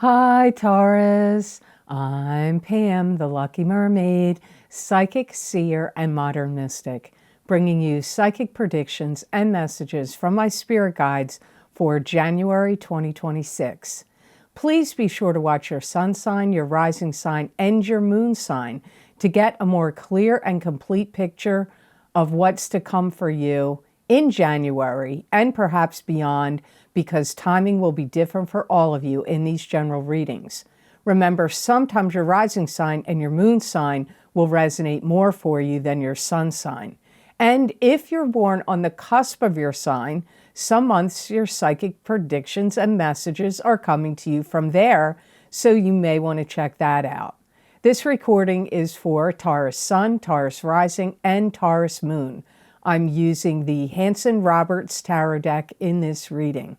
Hi, Taurus. I'm Pam, the Lucky Mermaid, psychic, seer, and modern mystic, bringing you psychic predictions and messages from my spirit guides for January 2026. Please be sure to watch your sun sign, your rising sign, and your moon sign to get a more clear and complete picture of what's to come for you in January and perhaps beyond, because timing will be different for all of you in these general readings. Remember, sometimes your rising sign and your moon sign will resonate more for you than your sun sign. And if you're born on the cusp of your sign, some months your psychic predictions and messages are coming to you from there, so you may want to check that out. This recording is for Taurus Sun, Taurus Rising, and Taurus Moon. I'm using the Hanson-Roberts Tarot deck in this reading.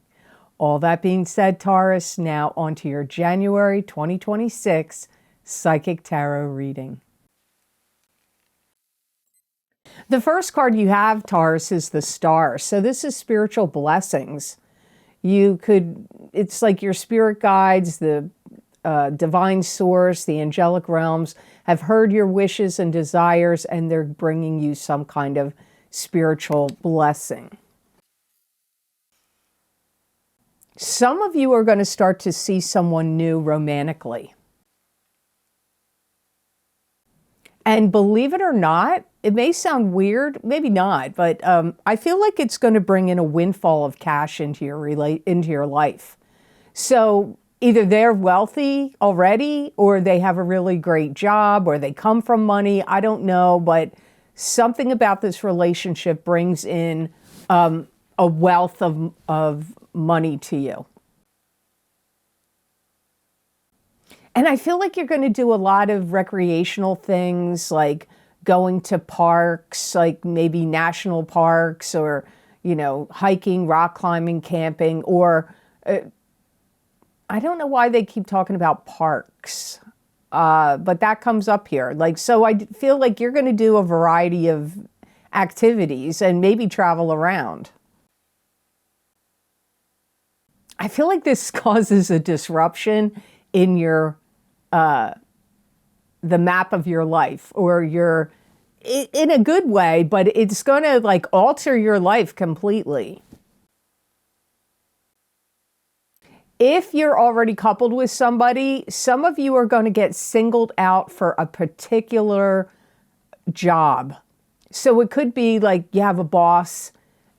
All that being said, Taurus, now onto your January 2026 Psychic Tarot reading. The first card you have, Taurus, is the Star. So this is spiritual blessings. It's like your spirit guides, the divine source, the angelic realms have heard your wishes and desires, and they're bringing you some kind of spiritual blessing. Some of you are going to start to see someone new romantically. And believe it or not, it may sound weird, maybe not, but I feel like it's going to bring in a windfall of cash into your life. So either they're wealthy already, or they have a really great job, or they come from money. I don't know, but something about this relationship brings in a wealth of money to you. And I feel like you're going to do a lot of recreational things, like going to parks, like maybe national parks, or, hiking, rock climbing, camping, or I don't know why they keep talking about parks, but that comes up here. So I feel like you're going to do a variety of activities and maybe travel around. I feel like this causes a disruption in the map of your life, or in a good way, but it's going to alter your life completely. If you're already coupled with somebody, some of you are going to get singled out for a particular job. So it could be like you have a boss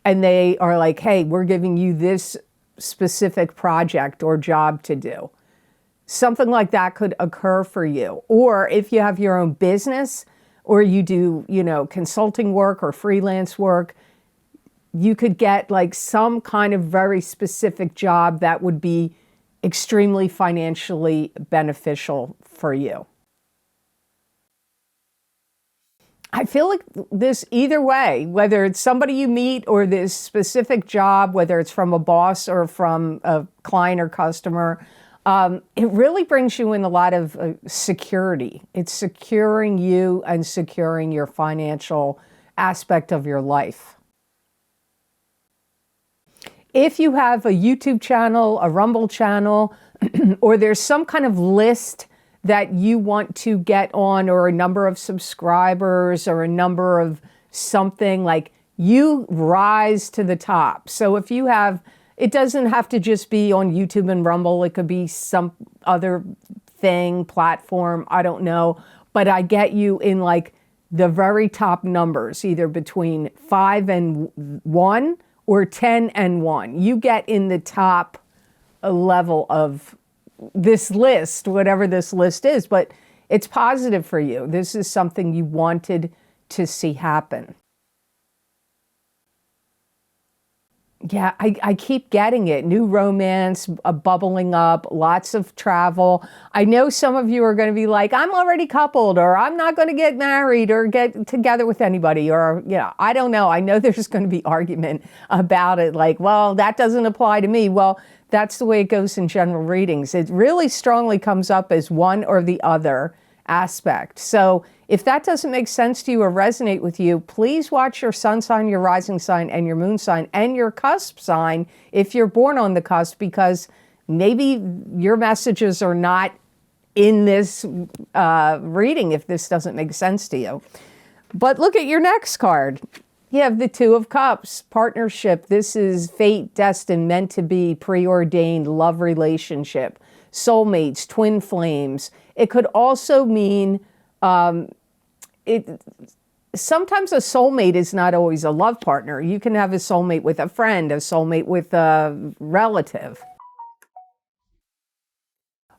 and they are like, hey, we're giving you this specific project or job to do. Something like that could occur for you. Or if you have your own business, or you do, consulting work or freelance work, you could get some kind of very specific job that would be extremely financially beneficial for you. I feel like this either way, whether it's somebody you meet or this specific job, whether it's from a boss or from a client or customer, it really brings you in a lot of security. It's securing you and securing your financial aspect of your life. If you have a YouTube channel, a Rumble channel, or there's some kind of list that you want to get on, or a number of subscribers, or a number of something, you rise to the top. So if you have, it doesn't have to just be on YouTube and Rumble. It could be some other platform, I don't know. But I get you in the very top numbers, either between 5 and 1 or 10 and 1. You get in the top level of this list, whatever this list is, but it's positive for you. This is something you wanted to see happen. Yeah, I keep getting it. New romance, bubbling up, lots of travel. I know some of you are going to be like, I'm already coupled, or I'm not going to get married or get together with anybody, or, I don't know. I know there's going to be argument about it. Well, that doesn't apply to me. Well, that's the way it goes in general readings. It really strongly comes up as one or the other aspect. So if that doesn't make sense to you or resonate with you, please watch your sun sign, your rising sign, and your moon sign, and your cusp sign if you're born on the cusp, because Maybe your messages are not in this reading if this doesn't make sense to you. But look at your next card. You have the Two of Cups, partnership. This is fate, destined, meant to be, preordained, love relationship, soulmates, twin flames. It could also mean sometimes a soulmate is not always a love partner. You can have a soulmate with a friend, a soulmate with a relative.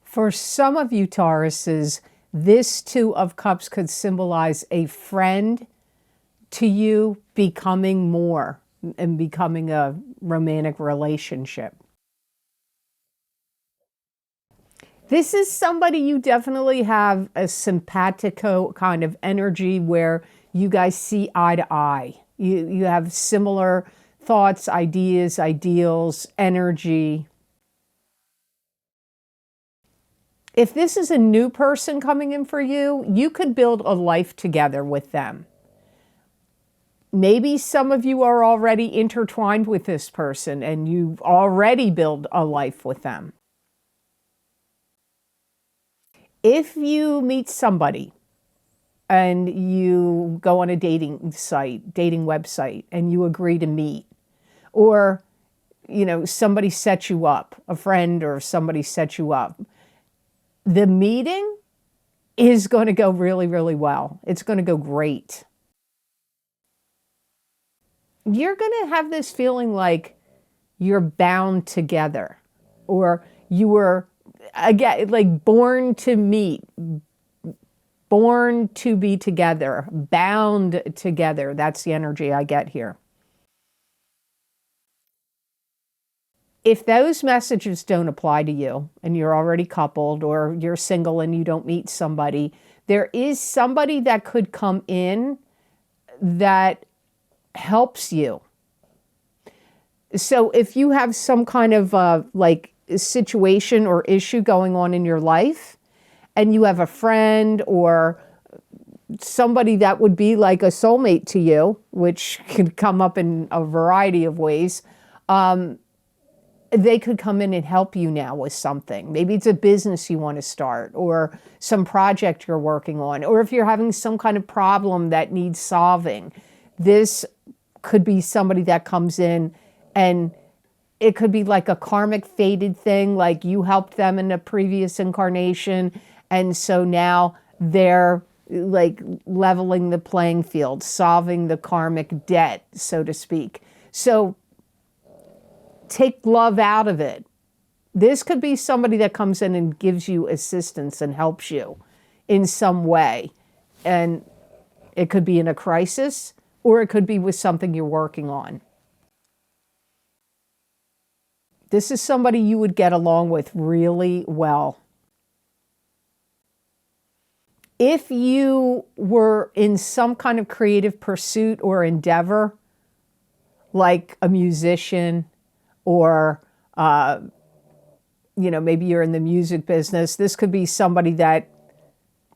For some of you Tauruses, this Two of Cups could symbolize a friend to you becoming more and becoming a romantic relationship. This is somebody you definitely have a simpatico kind of energy where you guys see eye to eye. You have similar thoughts, ideas, ideals, energy. If this is a new person coming in for you, you could build a life together with them. Maybe some of you are already intertwined with this person and you've already built a life with them. If you meet somebody and you go on a dating website, and you agree to meet, or, somebody sets you up, a friend or somebody sets you up, the meeting is going to go really, really well. It's going to go great. You're going to have this feeling like you're bound together, or you were, again, like born to meet, born to be together, bound together. That's the energy I get here. If those messages don't apply to you and you're already coupled or you're single and you don't meet somebody, there is somebody that could come in that helps you. So if you have some kind of like situation or issue going on in your life and you have a friend or somebody that would be like a soulmate to you, which could come up in a variety of ways, they could come in and help you now with something. Maybe it's a business you want to start or some project you're working on, or if you're having some kind of problem that needs solving. This could be somebody that comes in, and it could be like a karmic fated thing, like you helped them in a previous incarnation, and so now they're like leveling the playing field, solving the karmic debt, so to speak. So take love out of it. This could be somebody that comes in and gives you assistance and helps you in some way. And it could be in a crisis, or it could be with something you're working on. This is somebody you would get along with really well. If you were in some kind of creative pursuit or endeavor, like a musician, or, maybe you're in the music business, this could be somebody that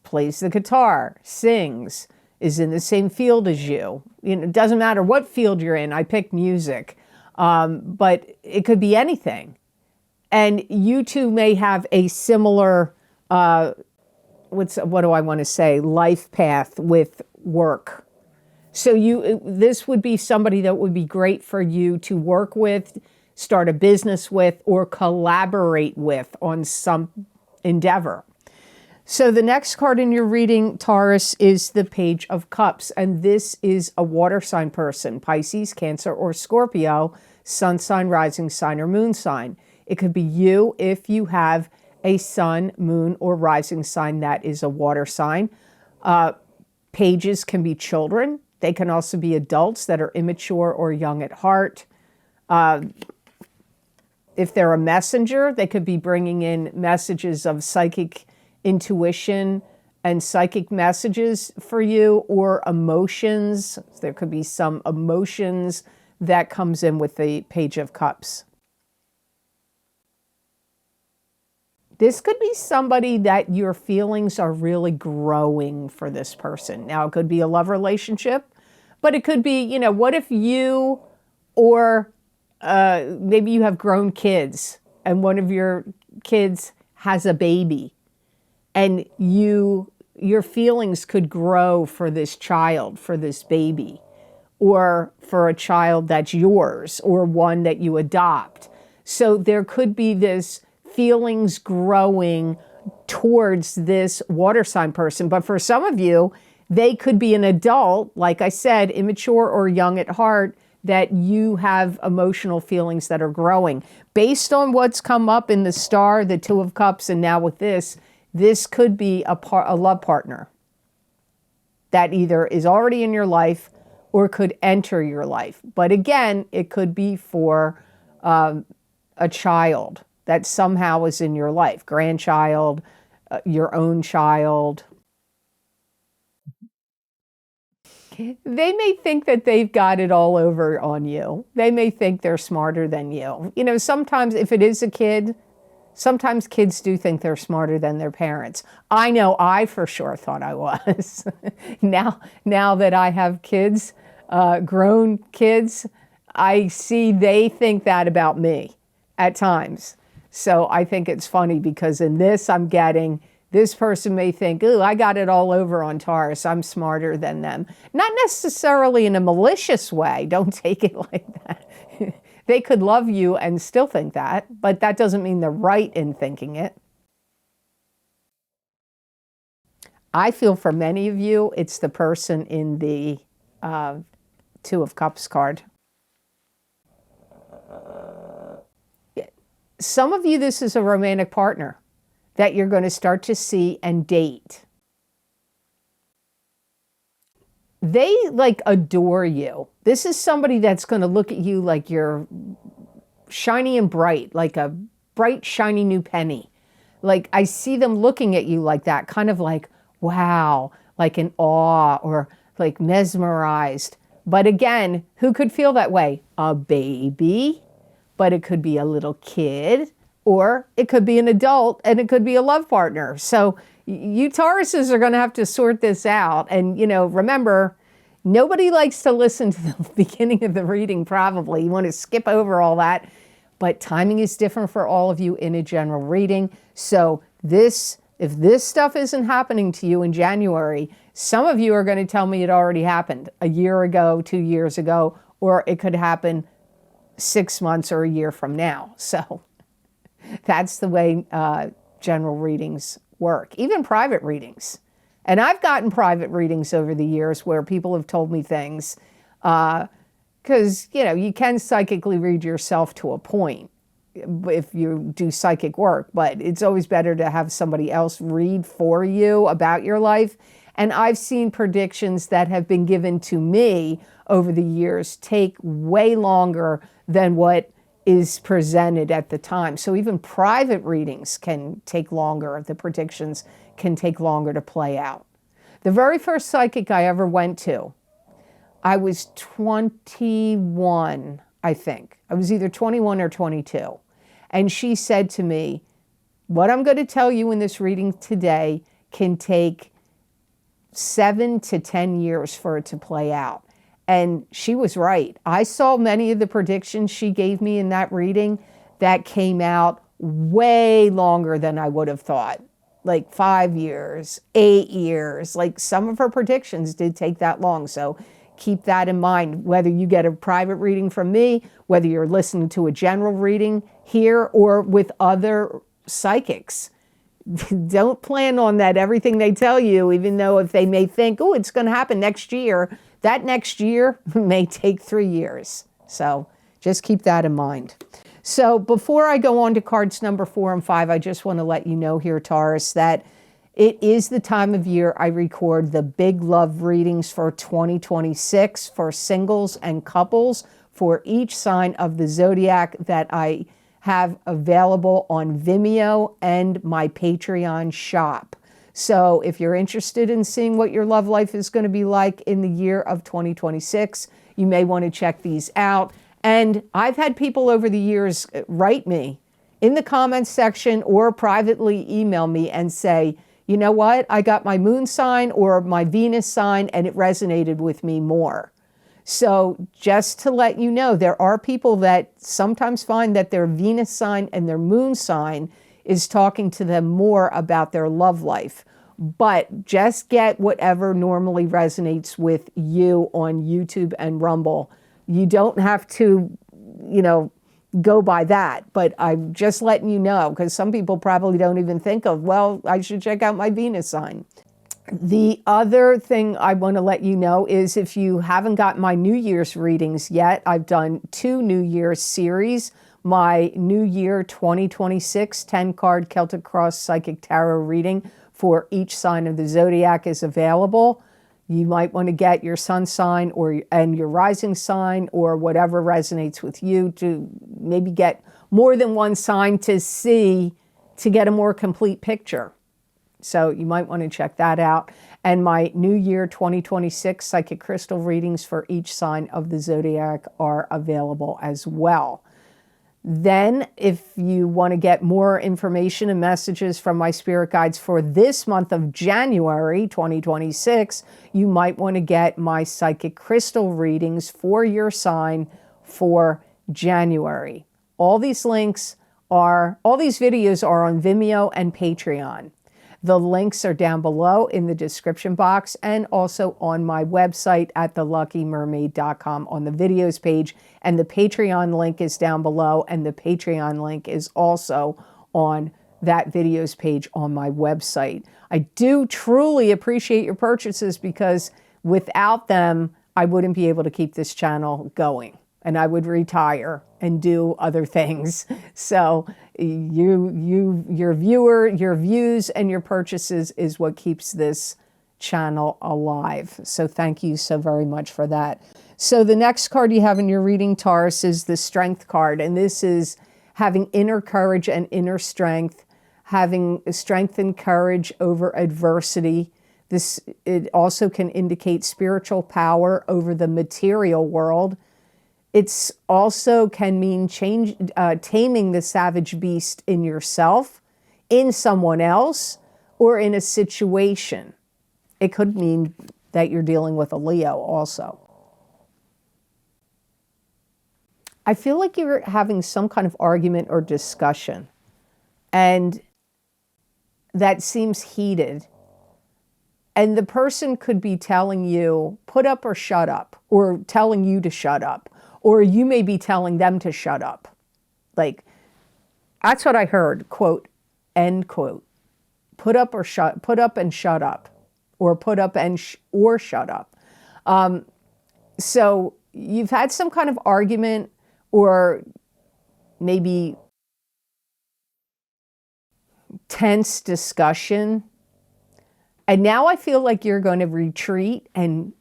plays the guitar, sings, is in the same field as you. It doesn't matter what field you're in. I picked music, but it could be anything. And you two may have a similar, what do I want to say, life path with work. So this would be somebody that would be great for you to work with, start a business with, or collaborate with on some endeavor. So the next card in your reading, Taurus, is the Page of Cups. And this is a water sign person, Pisces, Cancer, or Scorpio, sun sign, rising sign, or moon sign. It could be you if you have a sun, moon, or rising sign that is a water sign. Pages can be children. They can also be adults that are immature or young at heart. If they're a messenger, they could be bringing in messages of psychic intuition and psychic messages for you, or emotions. There could be some emotions that comes in with the Page of Cups. This could be somebody that your feelings are really growing for this person. Now, it could be a love relationship, but it could be, what if you or maybe you have grown kids and one of your kids has a baby, and your feelings could grow for this child, for this baby, or for a child that's yours, or one that you adopt. So there could be this feelings growing towards this water sign person. But for some of you, they could be an adult, like I said, immature or young at heart, that you have emotional feelings that are growing. Based on what's come up in the star, the Two of Cups, and now with this could be a love partner that either is already in your life or could enter your life. But again, it could be for a child that somehow is in your life, grandchild, your own child. They may think that they've got it all over on you. They may think they're smarter than you. You know, sometimes if it is a kid, sometimes kids do think they're smarter than their parents. I know I for sure thought I was. Now that I have kids, grown kids, I see they think that about me at times. So I think it's funny because in this I'm getting, this person may think, ooh, I got it all over on Taurus. I'm smarter than them. Not necessarily in a malicious way. Don't take it like that. They could love you and still think that, but that doesn't mean they're right in thinking it. I feel for many of you, it's the person in the Two of Cups card. Some of you, this is a romantic partner that you're going to start to see and date. They like adore you. This is somebody that's going to look at you like you're shiny and bright, like a bright, shiny new penny. Like I see them looking at you like that, kind of like, wow, like in awe or like mesmerized. But again, who could feel that way? A baby, but it could be a little kid, or it could be an adult, and it could be a love partner. So you Tauruses are going to have to sort this out. And, you know, remember, nobody likes to listen to the beginning of the reading, probably. You want to skip over all that. But timing is different for all of you in a general reading. So if this stuff isn't happening to you in January, some of you are going to tell me it already happened a year ago, 2 years ago, or it could happen 6 months or a year from now. So that's the way general readings work, even private readings. And I've gotten private readings over the years where people have told me things because, you know, you can psychically read yourself to a point if you do psychic work, but it's always better to have somebody else read for you about your life. And I've seen predictions that have been given to me over the years take way longer than what is presented at the time. So even private readings can take longer. The predictions can take longer to play out. The very first psychic I ever went to, I was 21, I think. I was either 21 or 22. And she said to me, what I'm going to tell you in this reading today can take 7 to 10 years for it to play out. And she was right. I saw many of the predictions she gave me in that reading that came out way longer than I would have thought. Like 5 years, 8 years. Like some of her predictions did take that long. So keep that in mind, whether you get a private reading from me, whether you're listening to a general reading here or with other psychics. Don't plan on that, everything they tell you, even though if they may think, oh, it's going to happen next year, that next year may take 3 years. So just keep that in mind. So before I go on to cards number 4 and 5, I just want to let you know here, Taurus, that it is the time of year I record the big love readings for 2026 for singles and couples for each sign of the zodiac that I have available on Vimeo and my Patreon shop. So if you're interested in seeing what your love life is going to be like in the year of 2026, you may want to check these out. And I've had people over the years write me in the comments section or privately email me and say, you know what, I got my moon sign or my Venus sign and it resonated with me more. So just to let you know, there are people that sometimes find that their Venus sign and their moon sign is talking to them more about their love life. But just get whatever normally resonates with you on YouTube and Rumble. You don't have to, go by that. But I'm just letting you know, because some people probably don't even think of, well, I should check out my Venus sign. The other thing I want to let you know is if you haven't got my New Year's readings yet, I've done 2 New Year's series. My New Year 2026 10-card Celtic Cross Psychic Tarot reading for each sign of the zodiac is available. You might want to get your sun sign and your rising sign or whatever resonates with you to maybe get more than one sign to get a more complete picture. So you might want to check that out. And my New Year 2026 Psychic Crystal readings for each sign of the zodiac are available as well. Then, if you want to get more information and messages from my spirit guides for this month of January 2026, you might want to get my Psychic Crystal readings for your sign for January. All these videos are on Vimeo and Patreon. The links are down below in the description box and also on my website at theluckymermaid.com on the videos page. And the Patreon link is down below, and the Patreon link is also on that videos page on my website. I do truly appreciate your purchases, because without them, I wouldn't be able to keep this channel going, and I would retire and do other things. So your views and your purchases is what keeps this channel alive. So thank you so very much for that. So the next card you have in your reading, Taurus, is the Strength card. And this is having inner courage and inner strength, having strength and courage over adversity. It also can indicate spiritual power over the material world. It's also can mean taming the savage beast in yourself, in someone else, or in a situation. It could mean that you're dealing with a Leo also. I feel like you're having some kind of argument or discussion, and that seems heated. And the person could be telling you, put up or shut up, or telling you to shut up. Or you may be telling them to shut up. Like, that's what I heard, quote, end quote. Put up and shut up. Or put up and or shut up. So you've had some kind of argument or maybe tense discussion. And now I feel like you're going to retreat and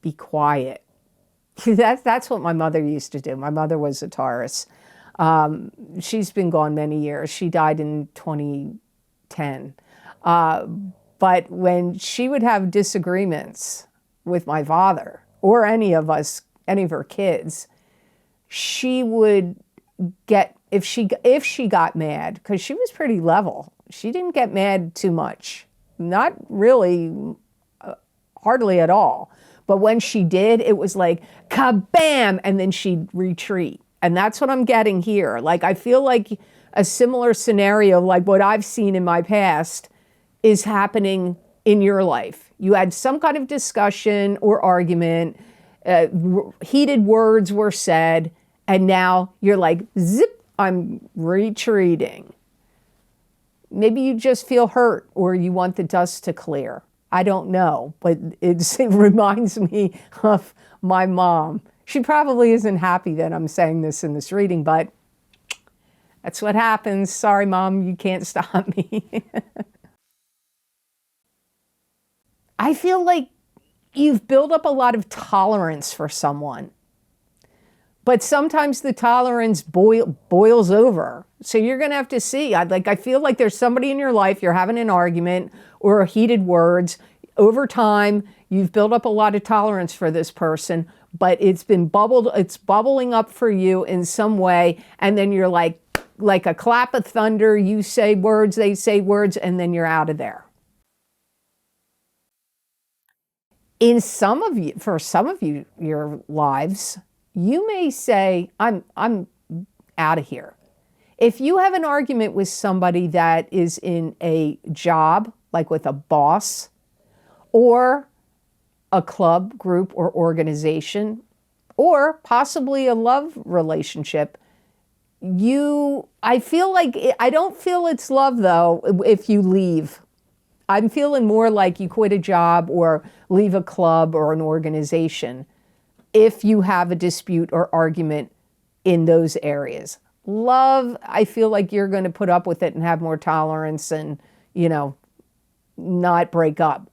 be quiet. That's what my mother used to do. My mother was a Taurus. She's been gone many years. She died in 2010. But when she would have disagreements with my father or any of her kids, she would get, if she got mad, because she was pretty level, she didn't get mad too much. Not really, hardly at all. But when she did, it was like, kabam, and then she'd retreat. And that's what I'm getting here. Like, I feel like a similar scenario, like what I've seen in my past, is happening in your life. You had some kind of discussion or argument, heated words were said, and now you're like, zip, I'm retreating. Maybe you just feel hurt or you want the dust to clear. I don't know, but it reminds me of my mom. She probably isn't happy that I'm saying this in this reading, but that's what happens. Sorry, Mom, you can't stop me. I feel like you've built up a lot of tolerance for someone, but sometimes the tolerance boils over. So you're going to have to see. I feel like there's somebody in your life, you're having an argument or heated words. Over time, you've built up a lot of tolerance for this person, but it's bubbling up for you in some way. And then you're like a clap of thunder. You say words, they say words, and then you're out of there. In some of you, for some of you, your lives, you may say, I'm out of here. If you have an argument with somebody that is in a job, like with a boss, or a club, group, or organization, or possibly a love relationship, I feel like, I don't feel it's love though, if you leave. I'm feeling more like you quit a job or leave a club or an organization if you have a dispute or argument in those areas. Love, I feel like you're going to put up with it and have more tolerance and, not break up.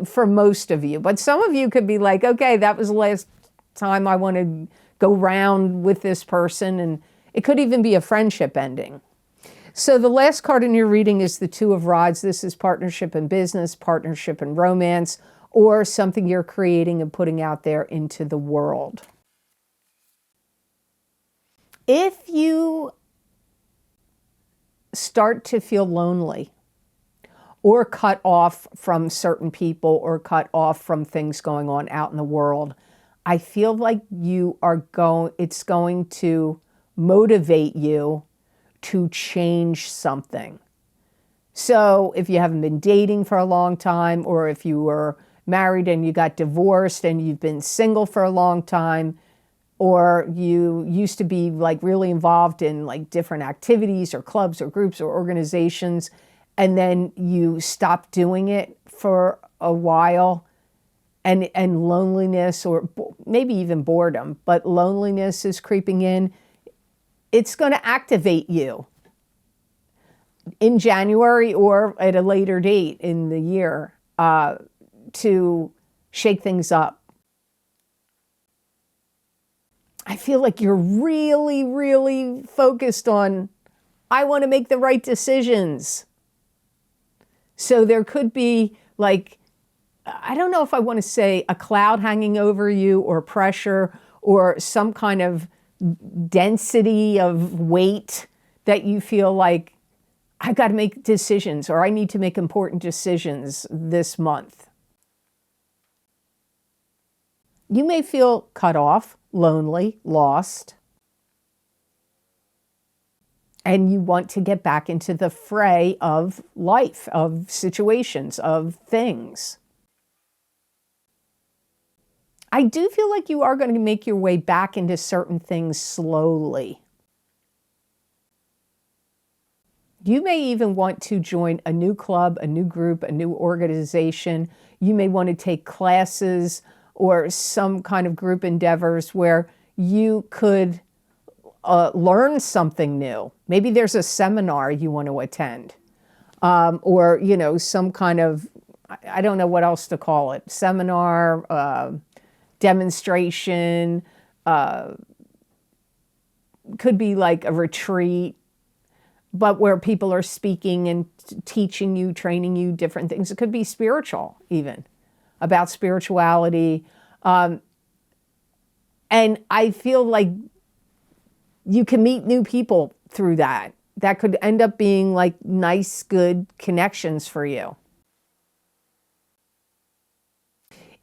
For most of you. But some of you could be like, okay, that was the last time I want to go round with this person. And it could even be a friendship ending. So the last card in your reading is the Two of Rods. This is partnership in business, partnership in romance, or something you're creating and putting out there into the world. If you start to feel lonely or cut off from certain people or cut off from things going on out in the world, I feel like it's going to motivate you to change something. So if you haven't been dating for a long time, or if you were married and you got divorced and you've been single for a long time, or you used to be like really involved in like different activities or clubs or groups or organizations, and then you stopped doing it for a while, and loneliness, or maybe even boredom, but loneliness is creeping in, it's going to activate you in January or at a later date in the year to shake things up. I feel like you're really, really focused on, I want to make the right decisions. So there could be like, I don't know if I want to say a cloud hanging over you or pressure or some kind of density of weight that you feel like, I've got to make decisions, or I need to make important decisions this month. You may feel cut off, lonely, lost, and you want to get back into the fray of life, of situations, of things. I do feel like you are going to make your way back into certain things slowly. You may even want to join a new club, a new group, a new organization. You may want to take classes or some kind of group endeavors where you could learn something new. Maybe there's a seminar you want to attend, or, some kind of, I don't know what else to call it, seminar, demonstration, could be like a retreat, but where people are speaking and teaching you, training you different things. It could be spiritual even, about spirituality. And I feel like you can meet new people through that. That could end up being like nice, good connections for you.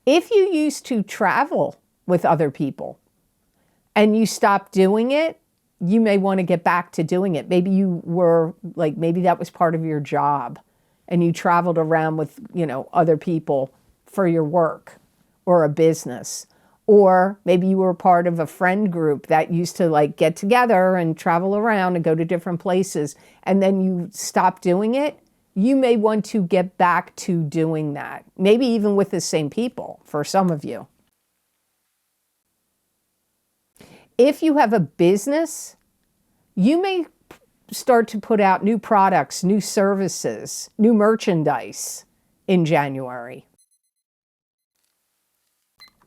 If you used to travel with other people and you stopped doing it, you may want to get back to doing it. Maybe you were like, maybe that was part of your job and you traveled around with, other people for your work or a business. Or maybe you were part of a friend group that used to like get together and travel around and go to different places, and then you stopped doing it. You may want to get back to doing that. Maybe even with the same people for some of you. If you have a business, you may start to put out new products, new services, new merchandise in January.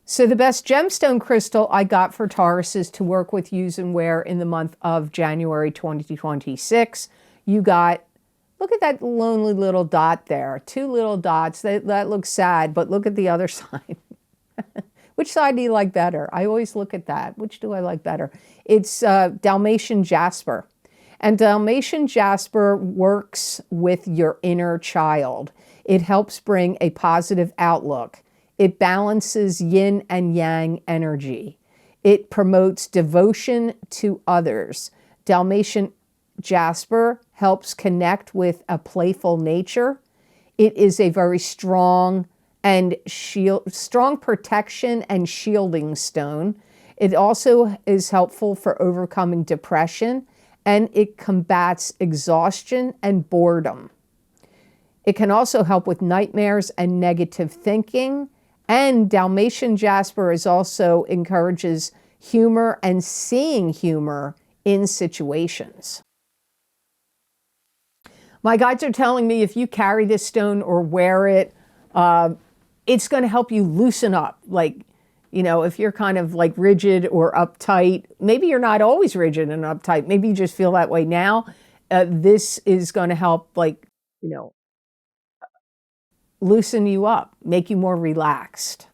So the best gemstone crystal I got for Tauruses to work with, use, and wear in the month of January 2026, you got, look at that lonely little dot there. 2 little dots. That looks sad, but look at the other side. Which side do you like better? I always look at that. Which do I like better? It's Dalmatian Jasper. And Dalmatian Jasper works with your inner child. It helps bring a positive outlook. It balances yin and yang energy. It promotes devotion to others. Dalmatian jasper helps connect with a playful nature. It is a very strong and strong protection and shielding stone. It also is helpful for overcoming depression, and it combats exhaustion and boredom. It can also help with nightmares and negative thinking. And Dalmatian jasper also encourages humor and seeing humor in situations. My guides are telling me if you carry this stone or wear it, it's going to help you loosen up. Like, you know, if you're kind of like rigid or uptight, maybe you're not always rigid and uptight. Maybe you just feel that way now. This is going to help, like, you know, loosen you up, make you more relaxed.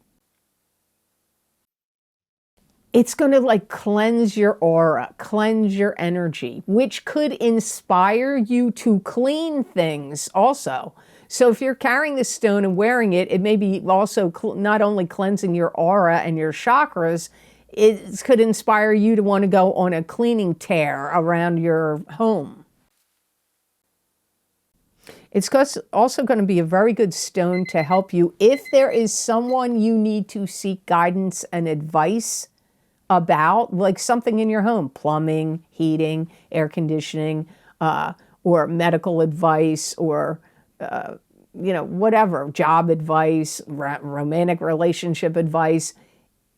It's going to like cleanse your aura, cleanse your energy, which could inspire you to clean things also. So if you're carrying this stone and wearing it, it may be also not only cleansing your aura and your chakras, it could inspire you to want to go on a cleaning tear around your home. It's also going to be a very good stone to help you if there is someone you need to seek guidance and advice about, like something in your home, plumbing, heating, air conditioning, or medical advice, or you know, whatever, job advice, romantic relationship advice.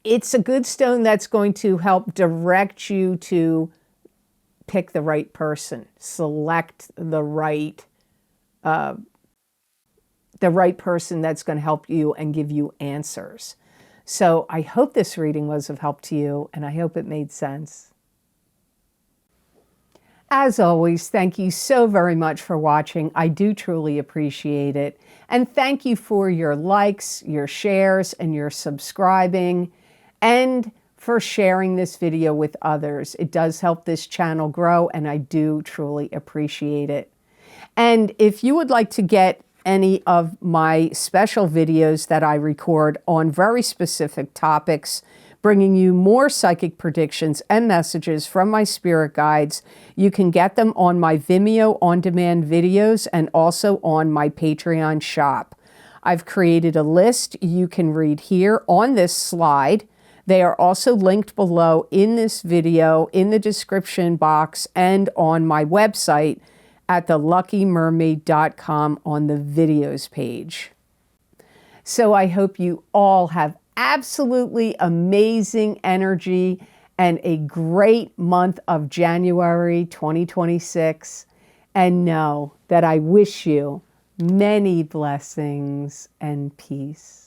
It's a good stone that's going to help direct you to pick the right person, select the right person that's going to help you and give you answers. So I hope this reading was of help to you, and I hope it made sense. As always, thank you so very much for watching. I do truly appreciate it. And thank you for your likes, your shares, and your subscribing, and for sharing this video with others. It does help this channel grow, and I do truly appreciate it. And if you would like to get any of my special videos that I record on very specific topics, bringing you more psychic predictions and messages from my spirit guides, you can get them on my Vimeo on-demand videos and also on my Patreon shop. I've created a list you can read here on this slide. They are also linked below in this video, in the description box, and on my website at theluckymermaid.com on the videos page. So I hope you all have absolutely amazing energy and a great month of January 2026. And know that I wish you many blessings and peace.